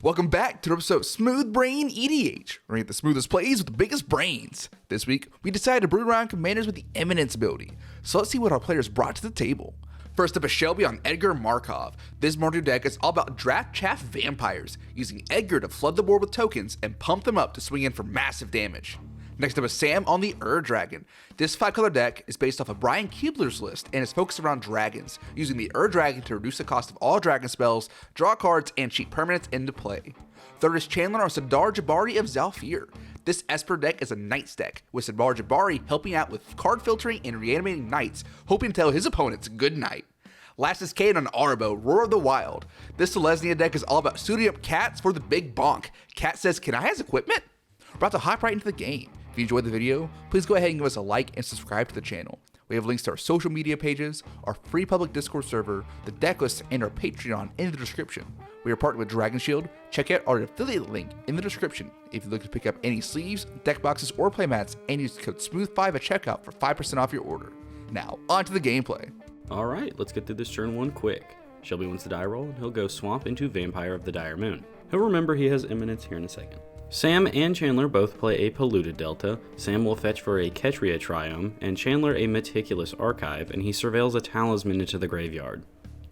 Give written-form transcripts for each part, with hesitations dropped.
Welcome back to an episode of Smooth Brain EDH, where we get the smoothest plays with the biggest brains. This week, we decided to brew around commanders with the eminence ability, so let's see what our players brought to the table. First up is Shelby on Edgar Markov. This Mardu deck is all about draft chaff vampires, using Edgar to flood the board with tokens and pump them up to swing in for massive damage. Next up is Sam on the Dragon. This 5-color deck is based off of Brian Keebler's list and is focused around dragons, using the Dragon to reduce the cost of all dragon spells, draw cards, and cheat permanents into play. Third is Chandler on Sidar Jabari of Zhalfir. This Esper deck is a Knights deck, with Sidar Jabari helping out with card filtering and reanimating Knights, hoping to tell his opponents good night. Last is Cade on Arabho, Roar of the Wild. This Selesnya deck is all about suiting up Cats for the big bonk. Cat says, "Can I have his equipment?" We're about to hop right into the game. If you enjoyed the video, please go ahead and give us a like and subscribe to the channel. We have links to our social media pages, our free public Discord server, the Decklists, and our Patreon in the description. We are partnered with Dragon Shield. Check out our affiliate link in the description if you're looking to pick up any sleeves, deck boxes, or playmats, and use code SMOOTH5 at checkout for 5% off your order. Now, on to the gameplay. Alright, let's get through this turn one quick. Shelby wins the die roll, and he'll go swamp into Vampire of the Dire Moon. He'll remember he has Eminence here in a second. Sam and Chandler both play a Polluted Delta. Sam will fetch for a Ketria Triome, and Chandler a Meticulous Archive, and he surveils a Talisman into the graveyard.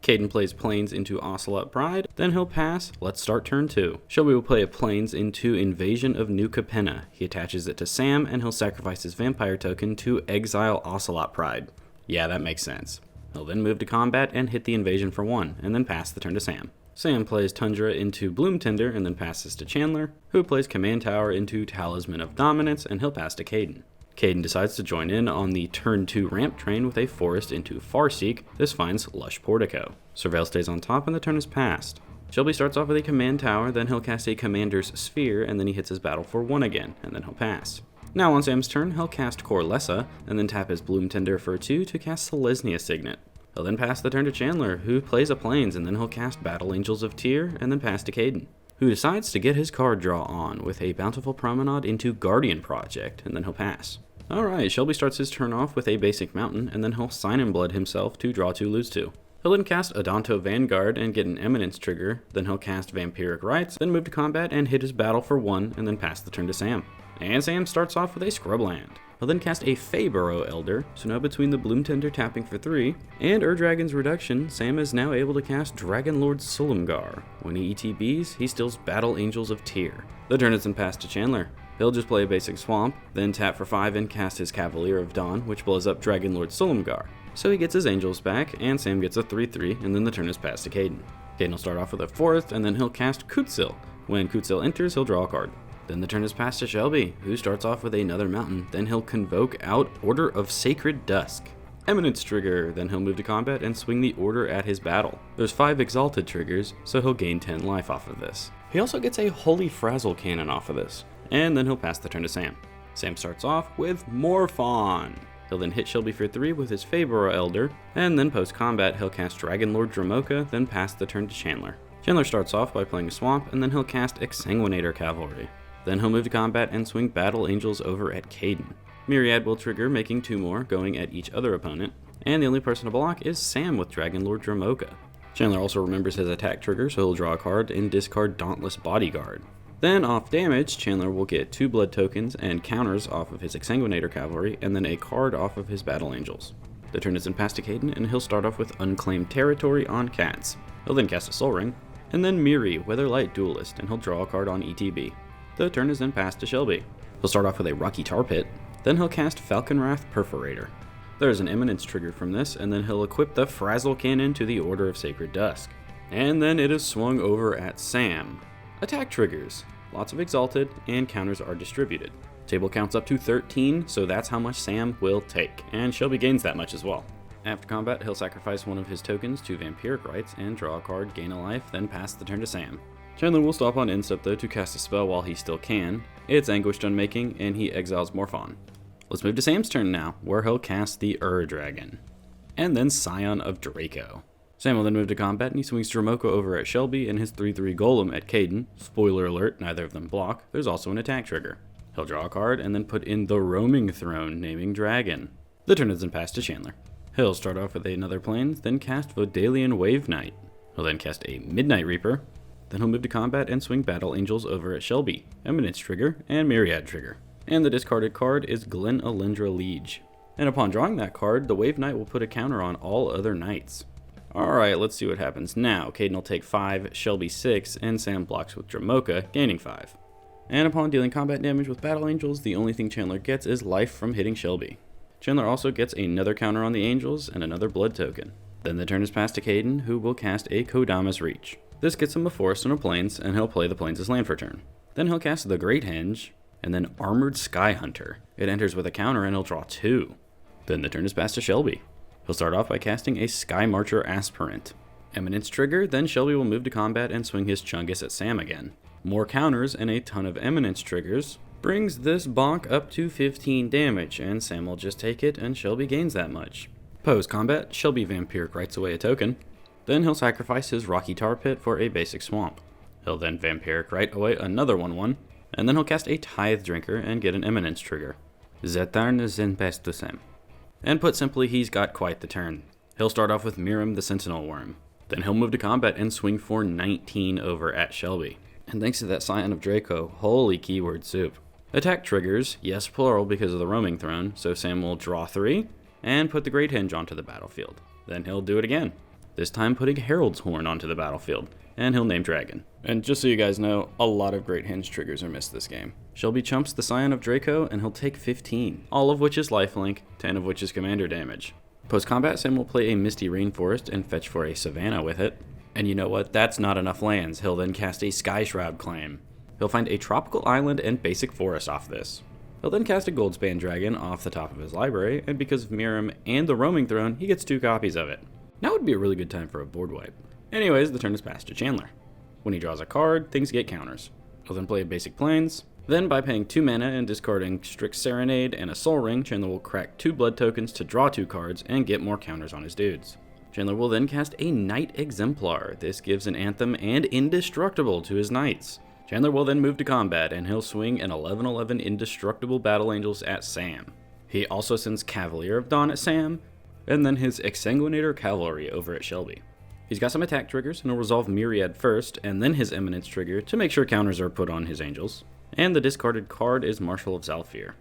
Caden plays Plains into Ocelot Pride, then he'll pass. Let's start turn 2. Shelby will play a Plains into Invasion of New Capenna. He attaches it to Sam, and he'll sacrifice his Vampire token to exile Ocelot Pride. Yeah, that makes sense. He'll then move to combat and hit the invasion for 1, and then pass the turn to Sam. Sam plays Tundra into Bloom Tender and then passes to Chandler, who plays Command Tower into Talisman of Dominance, and he'll pass to Caden. Caden decides to join in on the turn 2 ramp train with a Forest into Farseek. This finds Lush Portico. Surveil stays on top and the turn is passed. Shelby starts off with a Command Tower, then he'll cast a Commander's Sphere, and then he hits his battle for 1 again, and then he'll pass. Now on Sam's turn, he'll cast Corlessa, and then tap his Bloom Tender for 2 to cast Selesnya Signet. He'll then pass the turn to Chandler, who plays a Plains, and then he'll cast Battle Angels of Tyr, and then pass to Caden, who decides to get his card draw on with a Bountiful Promenade into Guardian Project, and then he'll pass. Alright, Shelby starts his turn off with a basic Mountain, and then he'll Sign in Blood himself to draw 2, lose 2. He'll then cast Odonto Vanguard and get an Eminence trigger, then he'll cast Vampiric Rites, then move to combat and hit his battle for 1, and then pass the turn to Sam. And Sam starts off with a Scrubland. He'll then cast a Feyburrow Elder, so now between the Bloom Tender tapping for 3, and Dragon's reduction, Sam is now able to cast Dragonlord Silumgar. When he ETBs, he steals Battle Angels of Tyr. The turn is then passed to Chandler. He'll just play a basic Swamp, then tap for 5 and cast his Cavalier of Dawn, which blows up Dragonlord Silumgar. So he gets his Angels back, and Sam gets a 3/3, and then the turn is passed to Caden. Caden will start off with a Forest, and then he'll cast Kutzil. When Kutzil enters, he'll draw a card. Then the turn is passed to Shelby, who starts off with another Mountain, then he'll convoke out Order of Sacred Dusk. Eminence trigger, then he'll move to combat and swing the Order at his battle. There's 5 Exalted triggers, so he'll gain 10 life off of this. He also gets a Holy Frazzle Cannon off of this, and then he'll pass the turn to Sam. Sam starts off with Morphon. He'll then hit Shelby for 3 with his Feyburrow Elder, and then post-combat he'll cast Dragonlord Dromoka, then pass the turn to Chandler. Chandler starts off by playing a Swamp, and then he'll cast Exsanguinator Cavalry. Then he'll move to combat and swing Battle Angels over at Caden. Myriad will trigger, making 2 more, going at each other opponent, and the only person to block is Sam with Dragonlord Dromoka. Chandler also remembers his attack trigger, so he'll draw a card and discard Dauntless Bodyguard. Then off damage, Chandler will get 2 blood tokens and counters off of his Exsanguinator Cavalry, and then a card off of his Battle Angels. The turn is then passed to Caden, and he'll start off with Unclaimed Territory on Cats. He'll then cast a Soul Ring, and then Miri, Weatherlight Duelist, and he'll draw a card on ETB. The turn is then passed to Shelby. He'll start off with a Rocky Tar Pit, then he'll cast Falconwrath Perforator. There's an Eminence trigger from this, and then he'll equip the Frazzle Cannon to the Order of Sacred Dusk. And then it is swung over at Sam. Attack triggers. Lots of Exalted, and counters are distributed. Table counts up to 13, so that's how much Sam will take, and Shelby gains that much as well. After combat, he'll sacrifice one of his tokens to Vampiric Rites and draw a card, gain a life, then pass the turn to Sam. Chandler will stop on Instep though to cast a spell while he still can. It's Anguished Unmaking, and he exiles Morphon. Let's move to Sam's turn now, where he'll cast the Dragon. And then Scion of Draco. Sam will then move to combat, and he swings Dromoka over at Shelby and his 3/3 Golem at Caden. Spoiler alert, neither of them block. There's also an attack trigger. He'll draw a card and then put in the Roaming Throne, naming Dragon. The turn is then passed to Chandler. He'll start off with another Plains, then cast Vodalian Wave Knight. He'll then cast a Midnight Reaper, Then he'll move to combat and swing Battle Angels over at Shelby, Eminence trigger, and Myriad trigger. And the discarded card is Glen Alindra Liege. And upon drawing that card, the Wave Knight will put a counter on all other knights. Alright, let's see what happens now. Caden will take 5, Shelby 6, and Sam blocks with Dramoka, gaining 5. And upon dealing combat damage with Battle Angels, the only thing Chandler gets is life from hitting Shelby. Chandler also gets another counter on the Angels and another blood token. Then the turn is passed to Caden, who will cast a Kodama's Reach. This gets him a forest and a plains, and he'll play the plains as land for turn. Then he'll cast the Great Henge, and then Armored Sky Hunter. It enters with a counter and he'll draw 2. Then the turn is passed to Shelby. He'll start off by casting a Sky Marcher Aspirant. Eminence trigger, then Shelby will move to combat and swing his Chungus at Sam again. More counters and a ton of Eminence triggers brings this bonk up to 15 damage, and Sam will just take it and Shelby gains that much. Post combat, Shelby Vampiric writes away a token. Then he'll sacrifice his Rocky Tar Pit for a basic swamp. He'll then Vampiric write away another 1/1, and then he'll cast a Tithe Drinker and get an Eminence trigger. The turn is then passed to Sam. And put simply, he's got quite the turn. He'll start off with Mirim the Sentinel Worm. Then he'll move to combat and swing for 19 over at Shelby. And thanks to that Scion of Draco, holy keyword soup. Attack triggers, yes plural because of the Roaming Throne, so Sam will draw 3 and put the Great Henge onto the battlefield. Then he'll do it again, this time putting Herald's Horn onto the battlefield, and he'll name Dragon. And just so you guys know, a lot of Great Henge triggers are missed this game. Shelby chumps the Scion of Draco, and he'll take 15, all of which is lifelink, 10 of which is commander damage. Post-combat, Sam will play a Misty Rainforest and fetch for a Savannah with it. And you know what? That's not enough lands. He'll then cast a Sky Shroud Claim. He'll find a Tropical Island and Basic Forest off this. He'll then cast a Goldspan Dragon off the top of his library, and because of Mirim and the Roaming Throne, he gets 2 copies of it. Now would be a really good time for a board wipe. Anyways, the turn is passed to Chandler. When he draws a card, things get counters. He'll then play a Basic Plains. Then, by paying 2 mana and discarding Strict Serenade and a Soul Ring, Chandler will crack 2 blood tokens to draw 2 cards and get more counters on his dudes. Chandler will then cast a Knight Exemplar. This gives an Anthem and Indestructible to his knights. Chandler will then move to combat, and he'll swing an 11/11 Indestructible Battle Angels at Sam. He also sends Cavalier of Dawn at Sam, and then his Exsanguinator Cavalry over at Shelby. He's got some attack triggers, and he'll resolve Myriad first, and then his Eminence trigger to make sure counters are put on his Angels. And the discarded card is Marshal of Zalfir.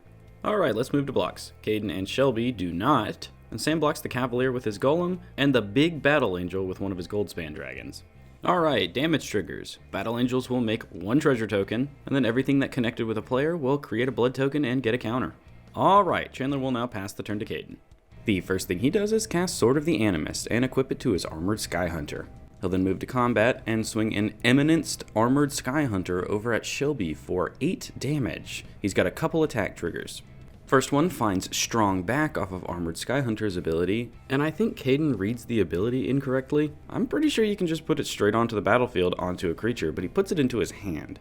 Alright, let's move to blocks. Caden and Shelby do not, and Sam blocks the Cavalier with his Golem, and the big Battle Angel with one of his Goldspan Dragons. Alright, damage triggers. Battle Angels will make 1 treasure token, and then everything that connected with a player will create a blood token and get a counter. Alright, Chandler will now pass the turn to Caden. The first thing he does is cast Sword of the Animist and equip it to his Armored Sky Hunter. He'll then move to combat and swing an Eminenced Armored Sky Hunter over at Shelby for 8 damage. He's got a couple attack triggers. First one finds Strong Back off of Armored Sky Hunter's ability, and I think Caden reads the ability incorrectly. I'm pretty sure you can just put it straight onto the battlefield onto a creature, but he puts it into his hand.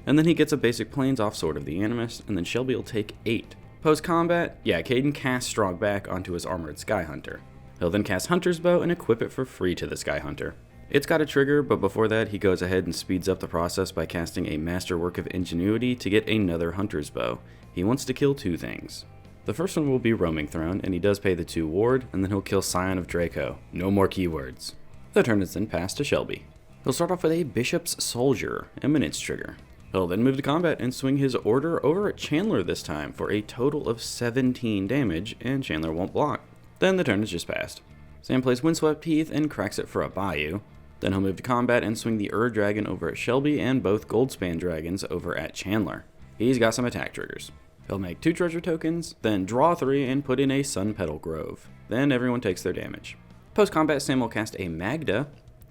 And then he gets a Basic Plains off Sword of the Animist, and then Shelby will take 8. Post-combat, Caden casts Strong Back onto his Armored Sky Hunter. He'll then cast Hunter's Bow and equip it for free to the Sky Hunter. It's got a trigger, but before that, he goes ahead and speeds up the process by casting a Masterwork of Ingenuity to get another Hunter's Bow. He wants to kill 2 things. The first one will be Roaming Throne, and he does pay the 2 ward, and then he'll kill Scion of Draco. No more keywords. The turn is then passed to Shelby. He'll start off with a Bishop's Soldier, Eminence trigger. He'll then move to combat and swing his Order over at Chandler this time for a total of 17 damage, and Chandler won't block. Then the turn is just passed. Sam plays Windswept Heath and cracks it for a Bayou. Then he'll move to combat and swing the Dragon over at Shelby and both Goldspan Dragons over at Chandler. He's got some attack triggers. He'll make 2 treasure tokens, then draw 3 and put in a Sun Petal Grove. Then everyone takes their damage. Post-combat, Sam will cast a Magda,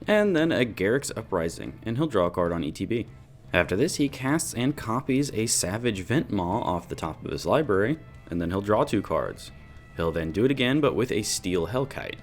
and then a Garrick's Uprising, and he'll draw a card on ETB. After this, he casts and copies a Savage Ventmaw off the top of his library, and then he'll draw 2 cards. He'll then do it again, but with a Steel Hellkite.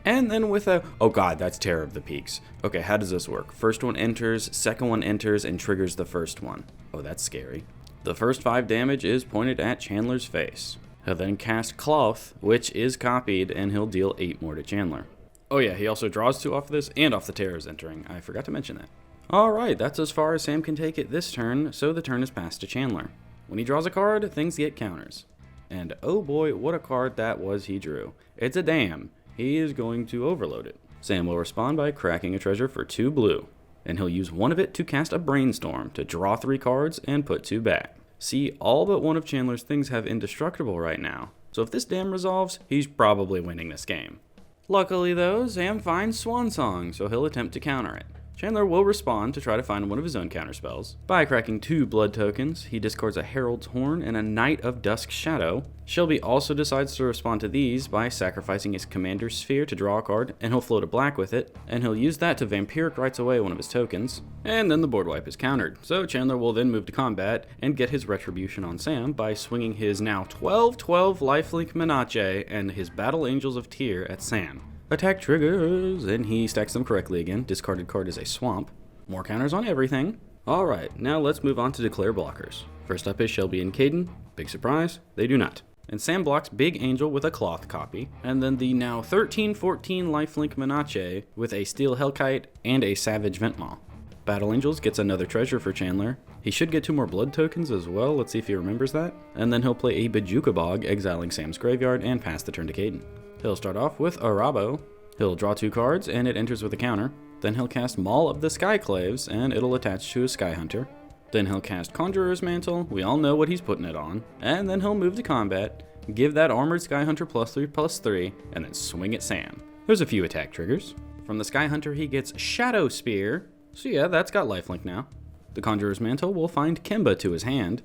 And then with a, oh god, that's Terror of the Peaks. Okay, how does this work? First one enters, second one enters, and triggers the first one. Oh, that's scary. The first 5 damage is pointed at Chandler's face. He'll then cast Cloth, which is copied, and he'll deal 8 more to Chandler. Oh yeah, he also draws 2 off this, and off the Terrors entering. I forgot to mention that. Alright, that's as far as Sam can take it this turn, so the turn is passed to Chandler. When he draws a card, things get counters. And oh boy, what a card that was he drew. It's a dam. He is going to overload it. Sam will respond by cracking a treasure for 2 blue. and he'll use one of it to cast a Brainstorm to draw 3 cards and put 2 back. See, all but one of Chandler's things have Indestructible right now, so if this dam resolves, he's probably winning this game. Luckily though, Sam finds Swan Song, so he'll attempt to counter it. Chandler will respond to try to find one of his own counterspells. By cracking 2 blood tokens, he discards a Herald's Horn and a Knight of Dusk Shadow. Shelby also decides to respond to these by sacrificing his Commander's Sphere to draw a card, and he'll float a black with it, and he'll use that to Vampiric Rites away one of his tokens, and then the board wipe is countered. So Chandler will then move to combat and get his Retribution on Sam by swinging his now 12/12 lifelink Menace and his Battle Angels of Tyr at Sam. Attack triggers, and he stacks them correctly again. Discarded card is a Swamp. More counters on everything. Alright, now let's move on to declare blockers. First up is Shelby and Caden. Big surprise, they do not. And Sam blocks Big Angel with a Cloth copy, and then the now 13/14 lifelink Menace with a Steel Hellkite and a Savage Ventmaw. Battle Angels gets another treasure for Chandler. He should get 2 more blood tokens as well, let's see if he remembers that. And then he'll play a Bajuka Bog, exiling Sam's graveyard, and pass the turn to Caden. He'll start off with Arabho. He'll draw 2 cards, and it enters with a counter. Then he'll cast Maul of the Skyclaves, and it'll attach to a Sky Hunter. Then he'll cast Conjurer's Mantle, we all know what he's putting it on. And then he'll move to combat, give that Armored Sky Hunter +3/+3, and then swing at Sam. There's a few attack triggers. From the Sky Hunter he gets Shadow Spear, so yeah, that's got lifelink now. The Conjurer's Mantle will find Kemba to his hand.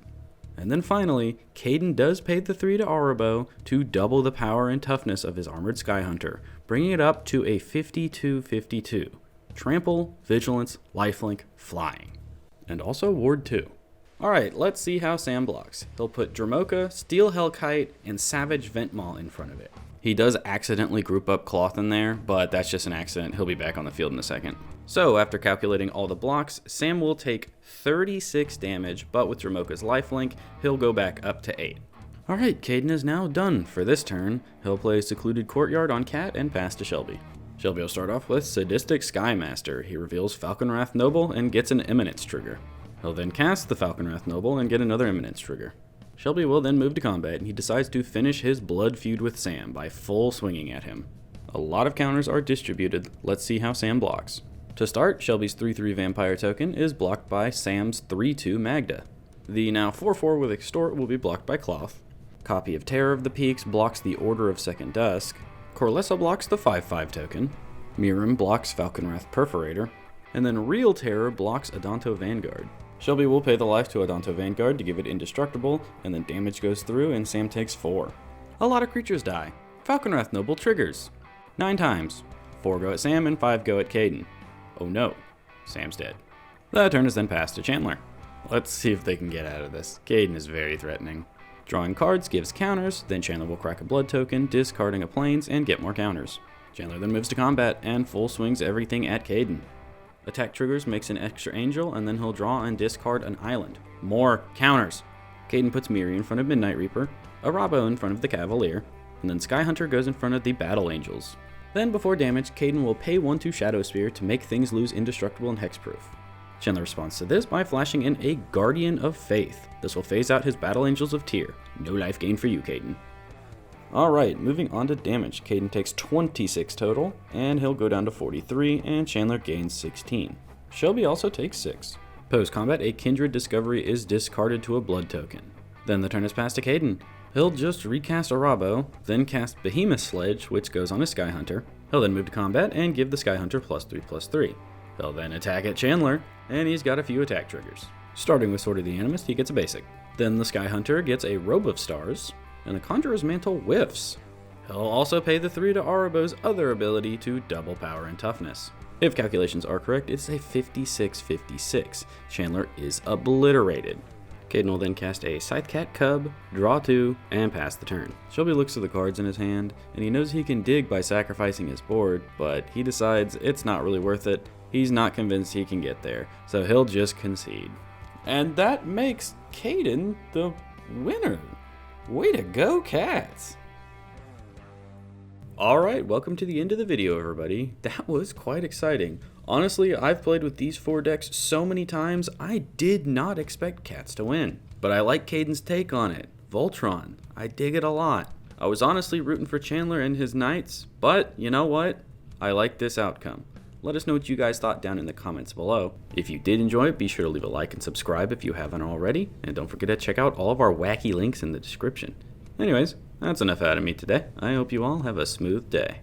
And then finally, Caden does pay the 3 to Arabho to double the power and toughness of his Armored Sky Hunter, bringing it up to a 52/52. Trample, Vigilance, Lifelink, Flying. And also Ward 2. Alright, let's see how Sam blocks. He'll put Dramoka, Steel Hellkite, and Savage Ventmaw in front of it. He does accidentally group up Cloth in there, but that's just an accident. He'll be back on the field in a second. So after calculating all the blocks, Sam will take 36 damage, but with Dramoka's lifelink, he'll go back up to 8. Alright, Caden is now done for this turn. He'll play Secluded Courtyard on Cat and pass to Shelby. Shelby will start off with Sadistic Skymaster. He reveals Falconwrath Noble and gets an Eminence trigger. He'll then cast the Falconwrath Noble and get another Eminence trigger. Shelby will then move to combat, and he decides to finish his blood feud with Sam by full swinging at him. A lot of counters are distributed. Let's see how Sam blocks. To start, Shelby's 3/3 Vampire token is blocked by Sam's 3/2 Magda. The now 4/4 with Extort will be blocked by Cloth. Copy of Terror of the Peaks blocks the Order of Second Dusk. Corlessa blocks the 5/5 token. Miram blocks Falconwrath Perforator. And then Real Terror blocks Adanto Vanguard. Shelby will pay the life to Adanto Vanguard to give it indestructible, and then damage goes through and Sam takes 4. A lot of creatures die. Falconwrath Noble triggers 9 times. 4 go at Sam and 5 go at Caden. Oh no, Sam's dead. The turn is then passed to Chandler. Let's see if they can get out of this. Caden is very threatening. Drawing cards gives counters, then Chandler will crack a blood token, discarding a plains, and get more counters. Chandler then moves to combat and full swings everything at Caden. Attack triggers makes an extra angel, and then he'll draw and discard an island. More counters. Caden puts Miri in front of Midnight Reaper, Arabho in front of the Cavalier, and then Sky Hunter goes in front of the Battle Angels. Then before damage, Caden will pay 1 to Shadow Spear to make things lose indestructible and hexproof. Chandler responds to this by flashing in a Guardian of Faith. This will phase out his Battle Angels of Tyr. No life gain for you, Caden. Alright, moving on to damage. Caden takes 26 total, and he'll go down to 43, and Chandler gains 16. Shelby also takes 6. Post-combat, a Kindred Discovery is discarded to a blood token. Then the turn is passed to Caden. He'll just recast Arabho, then cast Behemoth Sledge, which goes on his Sky Hunter. He'll then move to combat and give the Sky Hunter +3/+3. He'll then attack at Chandler, and he's got a few attack triggers. Starting with Sword of the Animist, he gets a basic. Then the Sky Hunter gets a Robe of Stars, and the Conjurer's Mantle whiffs. He'll also pay the 3 to Arabho's other ability to double power and toughness. If calculations are correct, it's a 56/56. Chandler is obliterated. Caden will then cast a Scythecat Cub, draw 2, and pass the turn. Shelby looks at the cards in his hand, and he knows he can dig by sacrificing his board, but he decides it's not really worth it. He's not convinced he can get there, so he'll just concede. And that makes Caden the winner. Way to go, Cats! Alright, welcome to the end of the video, everybody. That was quite exciting. Honestly, I've played with these 4 decks so many times, I did not expect Cats to win. But I like Caden's take on it. Voltron. I dig it a lot. I was honestly rooting for Chandler and his Knights, but you know what? I like this outcome. Let us know what you guys thought down in the comments below. If you did enjoy it, be sure to leave a like and subscribe if you haven't already, and don't forget to check out all of our wacky links in the description. Anyways, that's enough out of me today. I hope you all have a smooth day.